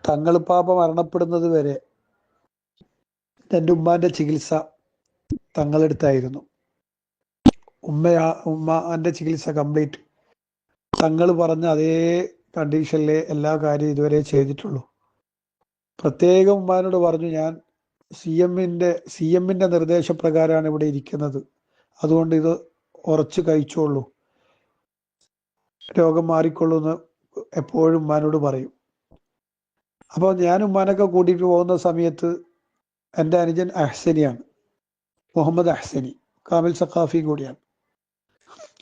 തങ്ങളുപ്പാപ്പ മരണപ്പെടുന്നത് വരെ എൻ്റെ ഉമ്മാന്റെ ചികിത്സ തങ്ങളെടുത്തായിരുന്നു. ഉമ്മാന്റെ ചികിത്സ കംപ്ലീറ്റ് തങ്ങൾ പറഞ്ഞ അതേ കണ്ടീഷനിലെ എല്ലാ കാര്യവും ഇതുവരെ ചെയ്തിട്ടുള്ളൂ. പ്രത്യേകം ഉമ്മാനോട് പറഞ്ഞു, ഞാൻ സി എമ്മിന്റെ നിർദ്ദേശപ്രകാരമാണ് ഇവിടെ ഇരിക്കുന്നത്, അതുകൊണ്ട് ഇത് ഉറച്ചു കഴിച്ചോളൂ, രോഗം മാറിക്കൊള്ളുമെന്ന് എപ്പോഴും ഉമ്മാനോട് പറയും. അപ്പോൾ ഞാൻ ഉമ്മാനൊക്കെ കൂട്ടിയിട്ട് പോകുന്ന സമയത്ത് എൻ്റെ അനുജൻ അഹ്സനിയാണ്, മുഹമ്മദ് അഹ്സനി, കാമിൽ സഖാഫി കൂടിയാണ്.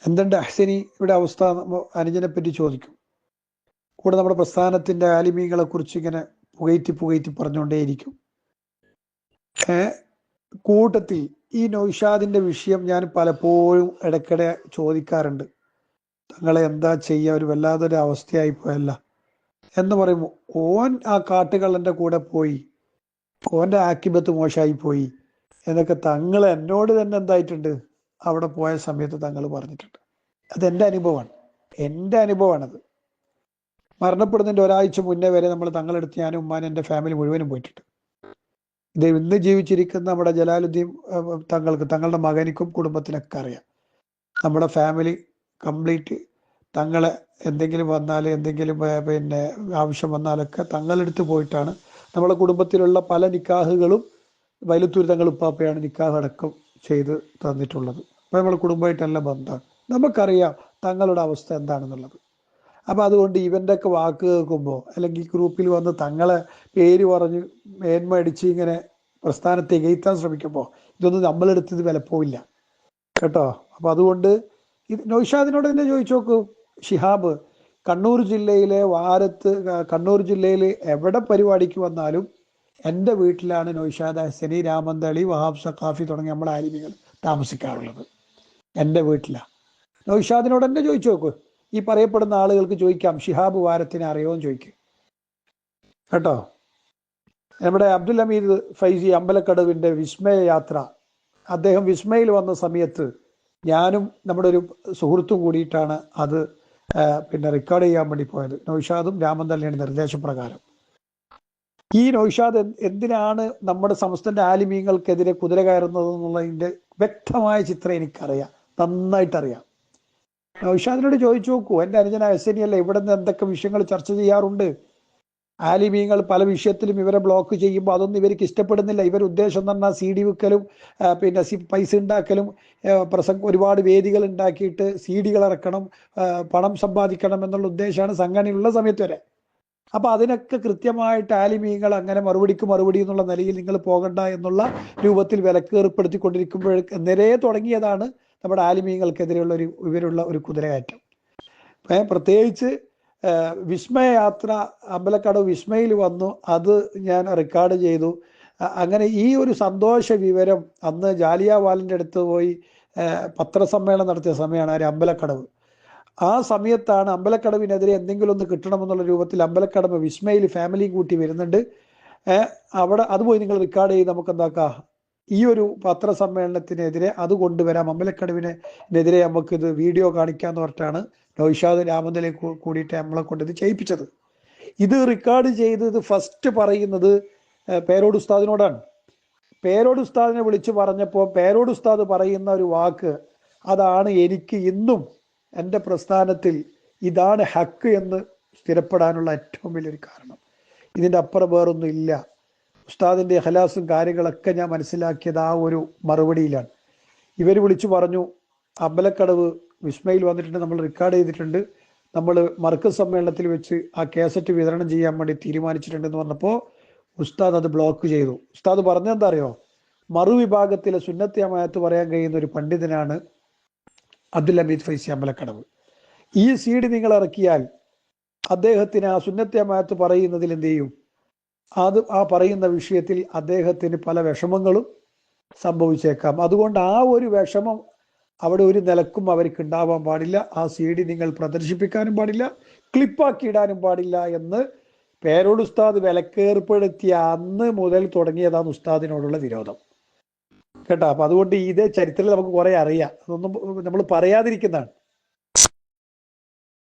എന്തുണ്ട് അഹ്സനി ഇവിടെ അവസ്ഥ? അനുജനെ പറ്റി ചോദിക്കും. കൂടെ നമ്മുടെ പ്രസ്ഥാനത്തിന്റെ ആലിമീങ്ങളെ കുറിച്ച് ഇങ്ങനെ പുകയറ്റി പറഞ്ഞുകൊണ്ടേയിരിക്കും. കൂട്ടത്തിൽ ഈ നൗഷാദിന്റെ വിഷയം ഞാൻ പലപ്പോഴും ഇടയ്ക്കിടെ ചോദിക്കാറുണ്ട്. തങ്ങളെ എന്താ ചെയ്യുക, ഒരു വല്ലാതൊരു അവസ്ഥയായി പോയല്ല എന്ന് പറയുമ്പോൾ, ഓൻ ആ കാട്ടുകള്ളന്റെ കൂടെ പോയി, ഓന്റെ ആക്കിബത്ത് മോശമായി പോയി എന്നൊക്കെ തങ്ങൾ എന്നോട് തന്നെ എന്തായിട്ടുണ്ട്, അവിടെ പോയ സമയത്ത് തങ്ങൾ പറഞ്ഞിട്ടുണ്ട്. അതെൻ്റെ അനുഭവമാണത്. മരണപ്പെടുന്നതിൻ്റെ ഒരാഴ്ച മുന്നേ വരെ നമ്മൾ തങ്ങളെടുത്ത് ഞാനും ഉമ്മാനും എൻ്റെ ഫാമിലി മുഴുവനും പോയിട്ടുണ്ട്. ഇത് ഇന്ന് ജീവിച്ചിരിക്കുന്ന നമ്മുടെ ജലാലുദ്ദീൻ തങ്ങളുടെ മകനിക്കും കുടുംബത്തിനൊക്കെ അറിയാം. നമ്മുടെ ഫാമിലി കംപ്ലീറ്റ് തങ്ങളെ എന്തെങ്കിലും വന്നാൽ, എന്തെങ്കിലും പിന്നെ ആവശ്യം വന്നാലൊക്കെ തങ്ങളെടുത്ത് പോയിട്ടാണ്. നമ്മുടെ കുടുംബത്തിലുള്ള പല നിക്കാഹുകളും വൈലത്തൂർ തങ്ങൾ ഉപ്പാപ്പയാണ് നിക്കാഹ് അടക്കം ചെയ്ത് തന്നിട്ടുള്ളത്. അപ്പോൾ നമ്മൾ കുടുംബമായിട്ടല്ല ബന്ധമാണ്, നമുക്കറിയാം തങ്ങളുടെ അവസ്ഥ എന്താണെന്നുള്ളത്. അപ്പം അതുകൊണ്ട് ഇവൻ്റെ ഒക്കെ വാക്ക് കേൾക്കുമ്പോൾ, അല്ലെങ്കിൽ ഗ്രൂപ്പിൽ വന്ന് തങ്ങളെ പേര് പറഞ്ഞ് മേന്മടിച്ച് ഇങ്ങനെ പ്രസ്ഥാനത്തെ എഴുത്താൻ ശ്രമിക്കുമ്പോൾ, ഇതൊന്നും നമ്മളെടുത്തത് വിലപ്പോവില്ല കേട്ടോ. അപ്പം അതുകൊണ്ട് ഇത് നൗഷാദിനോട് തന്നെ ചോദിച്ചു നോക്കൂ. ഷിഹാബ് കണ്ണൂർ ജില്ലയിൽ എവിടെ പരിപാടിക്ക് വന്നാലും എൻ്റെ വീട്ടിലാണ് നൗഷാദ് ഹസനി, രാമന്തളി, വഹാബ് സഖാഫി തുടങ്ങിയ നമ്മുടെ ആലിമികൾ താമസിക്കാറുള്ളത്. എൻ്റെ വീട്ടിലാണ്. നൗഷാദിനോട് തന്നെ ചോദിച്ചു നോക്കൂ. ഈ പറയപ്പെടുന്ന ആളുകൾക്ക് ചോദിക്കാം, ഷിഹാബ് വാരത്തിനെ അറിയുമോന്ന് ചോദിക്കും കേട്ടോ. നമ്മുടെ അബ്ദുൽ ഹമീദ് ഫൈസി അമ്പലക്കടവിൻ്റെ വിസ്മയ യാത്ര, അദ്ദേഹം വിസ്മയിൽ വന്ന സമയത്ത് ഞാനും നമ്മുടെ ഒരു സുഹൃത്തും കൂടിയിട്ടാണ് അത് പിന്നെ റെക്കോർഡ് ചെയ്യാൻ വേണ്ടി പോയത്. നൗഷാദും രാമന്തള്ളിയുടെ നിർദ്ദേശപ്രകാരം. ഈ നൗഷാദ് എന്തിനാണ് നമ്മുടെ സംസ്ഥാന ആലിമീങ്ങൾക്കെതിരെ കുതിര കയറുന്നത് എന്നുള്ളതിൻ്റെ വ്യക്തമായ ചിത്രം എനിക്കറിയാം, നന്നായിട്ടറിയാം. നൗഷാദിനോട് ചോദിച്ചു നോക്കൂ. എൻ്റെ അനുജന ഹസനിയല്ല, ഇവിടെ നിന്ന് എന്തൊക്കെ വിഷയങ്ങൾ ചർച്ച ചെയ്യാറുണ്ട്. ആലിമീങ്ങൾ പല വിഷയത്തിലും ഇവരെ ബ്ലോക്ക് ചെയ്യുമ്പോൾ അതൊന്നും ഇവർക്ക് ഇഷ്ടപ്പെടുന്നില്ല. ഇവർ ഉദ്ദേശം എന്ന് പറഞ്ഞാൽ CD വിൽക്കലും പിന്നെ പൈസ ഉണ്ടാക്കലും, ഒരുപാട് വേദികൾ ഉണ്ടാക്കിയിട്ട് CD ഇറക്കണം, പണം സമ്പാദിക്കണം എന്നുള്ള ഉദ്ദേശമാണ് സംഘടനയുള്ള സമയത്ത് വരെ. അപ്പം അതിനൊക്കെ കൃത്യമായിട്ട് ആലിമീങ്ങൾ അങ്ങനെ മറുപടി എന്നുള്ള നിലയിൽ നിങ്ങൾ പോകണ്ട എന്നുള്ള രൂപത്തിൽ വിലക്ക് ഏർപ്പെടുത്തിക്കൊണ്ടിരിക്കുമ്പോഴേക്ക് നിരയെ തുടങ്ങിയതാണ് നമ്മുടെ ആലിമീങ്ങൾക്കെതിരെയുള്ള ഇവരുള്ള ഒരു കുതിരകയറ്റം. പ്രത്യേകിച്ച് വിസ്മയയാത്ര അമ്പലക്കടവ് വിസ്മയിൽ വന്നു, അത് ഞാൻ റെക്കോർഡ് ചെയ്തു. അങ്ങനെ ഈ ഒരു സന്തോഷ വിവരം അന്ന് ജാലിയാവാലിൻ്റെ അടുത്ത് പോയി പത്രസമ്മേളനം നടത്തിയ സമയമാണ് ആ അമ്പലക്കടവ്. ആ സമയത്താണ് അമ്പലക്കടവിനെതിരെ എന്തെങ്കിലും ഒന്ന് കിട്ടണമെന്നുള്ള രൂപത്തിൽ അമ്പലക്കടവ് വിസ്മയിൽ ഫാമിലിയും കൂട്ടി വരുന്നുണ്ട്. അവിടെ അത് പോയി നിങ്ങൾ റെക്കോർഡ് ചെയ്ത് നമുക്ക് എന്താക്കാം, ഈ ഒരു പത്രസമ്മേളനത്തിനെതിരെ അത് കൊണ്ടുവരാം, അമ്പലക്കടവിനെതിരെ നമുക്കിത് വീഡിയോ കാണിക്കാന്ന് പറഞ്ഞിട്ടാണ് നൗഷാദ് രാമന്തളി കൂടിയിട്ട് നമ്മളെ കൊണ്ട് ഇത് ചെയ്യിപ്പിച്ചത്. ഇത് റെക്കോർഡ് ചെയ്തത് ഫസ്റ്റ് പറയുന്നത് പേരോട് ഉസ്താദിനോടാണ്. പേരോട് ഉസ്താദിനെ വിളിച്ചു പറഞ്ഞപ്പോൾ പേരോട് ഉസ്താദ് പറയുന്ന ഒരു വാക്ക്, അതാണ് എനിക്ക് ഇന്നും എൻ്റെ പ്രസ്ഥാനത്തിൽ ഇതാണ് ഹക്ക് എന്ന് സ്ഥിരപ്പെടാനുള്ള ഏറ്റവും വലിയൊരു കാരണം. ഇതിൻ്റെ അപ്പുറം വേറൊന്നും ഇല്ല. ഉസ്താദിൻ്റെ ഇഖ്ലാസും കാര്യങ്ങളൊക്കെ ഞാൻ മനസ്സിലാക്കിയത് ആ ഒരു മറുപടിയിലാണ്. ഇവർ വിളിച്ചു പറഞ്ഞു, അമ്പലക്കടവ് വിസ്മയിൽ വന്നിട്ടുണ്ട്, നമ്മൾ റെക്കോർഡ് ചെയ്തിട്ടുണ്ട്, നമ്മൾ മർക്കസ് സമ്മേളനത്തിൽ വെച്ച് ആ കാസറ്റ് വിതരണം ചെയ്യാൻ വേണ്ടി തീരുമാനിച്ചിട്ടുണ്ടെന്ന് പറഞ്ഞപ്പോൾ ഉസ്താദ് അത് ബ്ലോക്ക് ചെയ്തു. ഉസ്താദ് പറഞ്ഞെന്താ അറിയോ, മറുവിഭാഗത്തിലെ സുന്നത്തെ അമായത്ത് പറയാൻ കഴിയുന്ന ഒരു പണ്ഡിതനാണ് അബ്ദുൽ ഹമീദ് ഫൈസി അമ്പലക്കടവ്. ഈ CD നിങ്ങൾ ഇറക്കിയാൽ അദ്ദേഹത്തിന് ആ സുന്നത്തെ അമായത്ത് പറയുന്നതിൽ എന്ത് ചെയ്യും, അത് ആ പറയുന്ന വിഷയത്തിൽ അദ്ദേഹത്തിന് പല വിഷമങ്ങളും സംഭവിച്ചേക്കാം. അതുകൊണ്ട് ആ ഒരു വിഷമം അവിടെ ഒരു നിലക്കും അവർക്ക് ഉണ്ടാവാൻ പാടില്ല. ആ CD നിങ്ങൾ പ്രദർശിപ്പിക്കാനും പാടില്ല, ക്ലിപ്പാക്കി ഇടാനും പാടില്ല എന്ന് പേരോട് ഉസ്താദ് വിലക്കേർപ്പെടുത്തിയ അന്ന് മുതൽ തുടങ്ങിയതാണ് ഉസ്താദിനോടുള്ള വിരോധം കേട്ടോ. അപ്പം അതുകൊണ്ട് ഇതേ ചരിത്രത്തിൽ നമുക്ക് കുറേ അറിയാം, അതൊന്നും നമ്മൾ പറയാതിരിക്കുന്നതാണ്.